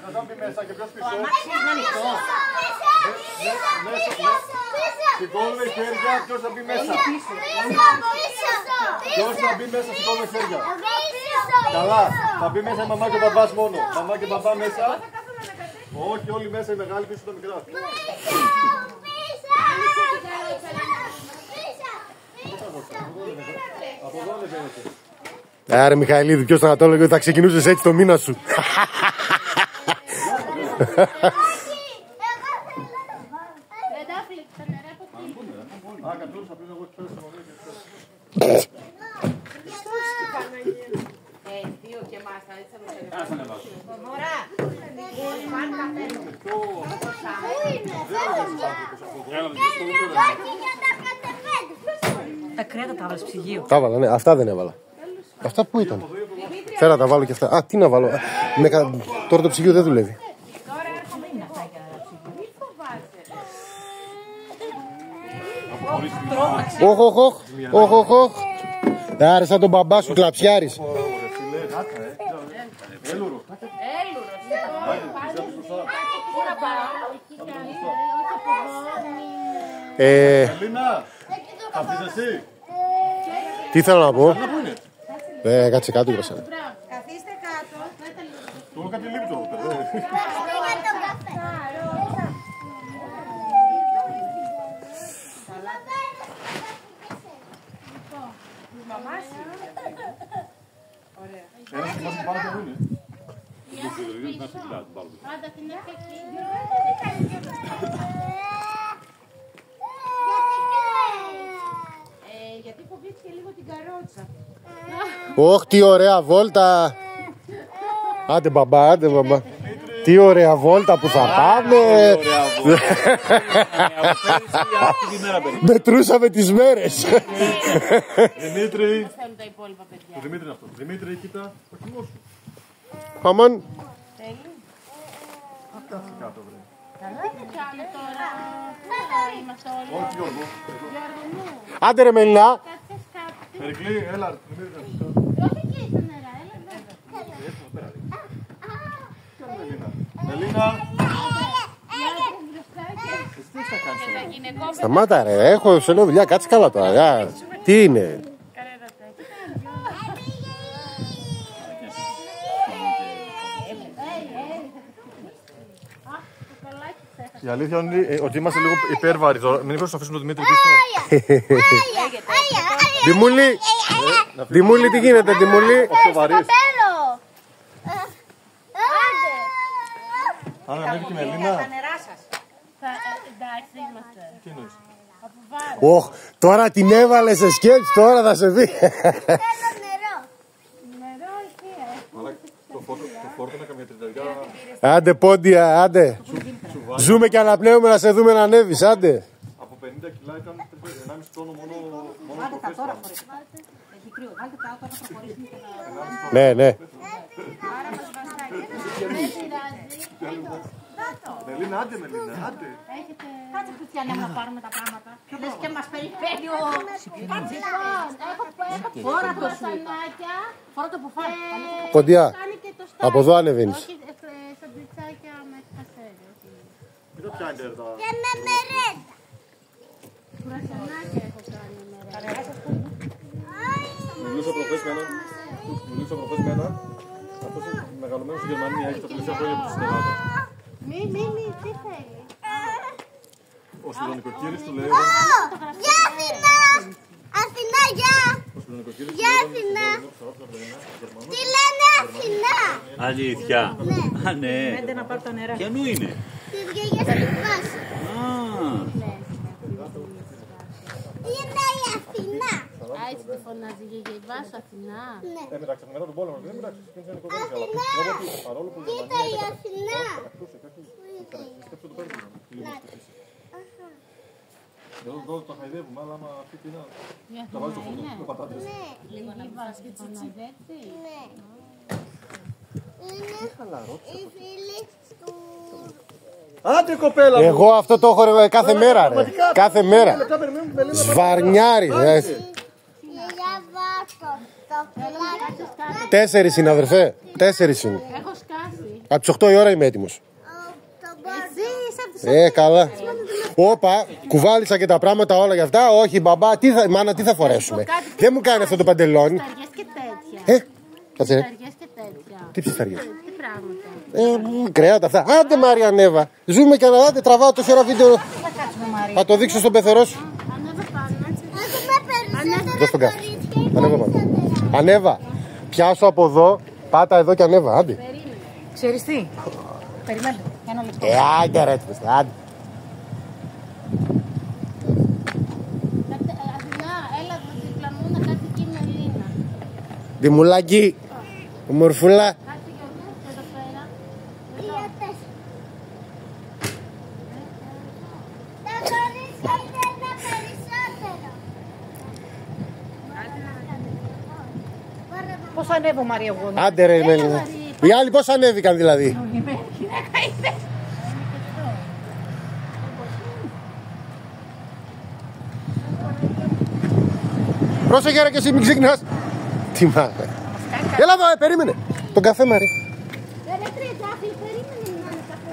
Ποιος θα μπει μέσα και ποιος πίσω. Σηκώνουμε χέρια, ποιος θα μπει μέσα. Ποιος θα μπει μέσα, σηκώνουμε χέρια. Καλά, θα μπει μέσα η μαμά και ο μπαμπάς μόνο. Μαμά και μπαμπά μέσα. Όχι, όλοι μέσα, οι μεγάλοι πίσω τα μικρά. Από εδώ ανεβαίνετε. Άρα Μιχαηλίδη, ποιος θα το έλεγε ότι θα ξεκινούσες έτσι το μήνα σου. Τα κρέατα τα έβαλες ψυγείο. Τα έβαλα, ναι. Αυτά δεν έβαλα. Αυτά πού ήταν. Φέρα τα βάλω και αυτά. Α, τι να βάλω. Τώρα το ψυγείο δεν δουλεύει. Όχ. Άρα σαν τον μπαμπά σου κλαψιάρης. Ελίνα, θα πεις εσύ. Τι θέλω να πω. Κάτσε κάτω, είπα. Καθίστε κάτω. Του έχω κάτι λίπτο. Ένας θυμάσαι πάρα ποιο είναι. Άντα την έχει εκεί. Γιατί φοβήθηκε λίγο την καρότσα. Ωχ, τι ωραία βόλτα. Άντε μπαμπά. Τι ωραία βόλτα που θα πάμε. Μετρούσαμε τις μέρες. Δημήτρη. Θέλουν τα υπόλοιπα παιδιά. Το Δημήτρι είναι αυτό. Δημήτρη, κοίτα το χυμό σου. Αμάν. Θέλει. Κάτσε κάτω, βρε. Καλά τι κάνουμε τώρα. Είμαστε όλοι. Όχι, Γιώργο. Γιώργο μου. Άντε ρε Μελινά. Κάτσε κάτω. Περικλή, έλα. Δημήτρη, Όχι εκεί στα νερά. Έλα εδώ. Μελίνα. Σταμάτα ρε, έχω σε λέω δουλειά, κάτσε καλά τώρα. Τι είναι. Η αλήθεια είναι ότι είμαστε λίγο υπέρβαροι τώρα. Μην είπες να αφήσουμε τον Δημήτρη πίσω. Δημούλη, τι γίνεται, Δημούλη. Ο σοβαρής. Αν ανέβει και η Μελίνα. Εντάξει είμαστε. Τι εννοείς. Ωχ, τώρα την έβαλε σε σκέψη, τώρα θα σε δει. Νερό εκεί. Το φόρτο να καμία τρινταριά. Άντε πόντια, άντε. Ζούμε και αναπνέουμε να σε δούμε να ανέβεις, άντε. Από 50 κιλά ήταν 1,5 τόνο μόνο. Βάλτε τα τώρα χωρίς. Έχει κρύο. Βάλτε τα τώρα να προχωρήσουμε και να... Ναι. Άρα μας βαστάει. Δεν πειράζει. Μελίνα, άντε Μελίνα, άντε. Κάτσε Χριστιανέ να πάρουμε τα πράγματα. Λες και μας περιφέρει ο... Φόρα το σου. Φόρα το που φάει. Ποντιά, από εδώ ανεβαίνεις. Όχι, σαντουιτσάκια με χασέρι. Μην το πιάνετε τα... Και με μερέντα. Κουρασανάκια έχω κάνει μερέντα. Μιλούσα προχθές με έναν. Αυτός είναι μεγαλωμένος στη Γερμανία, έχει τα τελευταία χρόνια που στην Ελλάδα. Μη, τι θέλει. Ο Σιδονικοκύρης του λέει... Γεια Αθηνά! Αθηνά, γεια! Γεια Αθηνά! Τι λένε Αθηνά! Αλήθεια. Α, ναι. Πέντε να πάρω τα νερά. Ποιανού είναι. Της γιαγιάς του Βάσου. Είναι η Αθηνά. Α, έτσι τη φωνάζει η γιαγιά Βάσου, Αθηνά. Ναι. Εντάξει, μετά τον πόλεμο δεν εντάξει, είναι οικοδόμηση, αλλά παρόλο που η Κοίτα η Αθηνά. σκέψου το πέρα εδώ το χαϊδεύουμε, αλλά άμα αυτή την τα βάζει στο φωτό με πατάτες. Λίγο να βάζει τη φωνάζει έτσι. Ναι. Είναι οι φίλοι του... Άντε κοπέλα μου! Εγώ αυτό το έχω κάθε μέρα ρε. Κάθε μέρα. Σβαρνιάρης. Γιαγιά Βάσο. Το φιλάκι. 4 είναι αδερφέ. 4 είναι. Έχω σκάσει. Από τις 8 η ώρα είμαι έτοιμος. Καλά. Όπα, κουβάλισα και τα πράγματα όλα για αυτά. Όχι, μπαμπά, μάνα, τι θα φορέσουμε. Δεν μου κάνει αυτό το παντελόνι. Ψαριές και τέτοια. Κάτσε. Ψαριές και τέτοια. Τι ψισταριές. Τι πράγματα. Κρέατα αυτά. Άντε Μάρια, ανέβα. Ζούμε και άντε, τραβάω τόση ώρα βίντεο. Θα το δείξω στον πεθερό σου. Ανέβα πάνω. Δώσ' τον καφέ. Ανέβα πάνω. Ανέβα. Πιάσω από εδώ, πάτα εδώ και ανέβα. Άντε. Ξέρεις τι. Περιμένετε. Ένα λεπτό. Άντε ρε, άντε. Αθηνά, έλα δίπλα μου να κάτσει εκεί με Ελίνα. Δημουλάκι, ομορφούλα. Κάτσε Γιώργο, εδώ πέρα. Τα κορίτσια είναι ένα περισσότερο. Πώς ανέβω Μαρία εγώ. Άντε ρε, Μέλινα. Οι άλλοι πώς ανέβηκαν δηλαδή. Πρόσεχε ρε και εσύ μην ξύχνας. Τι μάνα. Έλα εδώ, περίμενε. Τον καφέ Μαρή. Ρε Τριαντάφυλλη, περίμενε να είναι καφέ.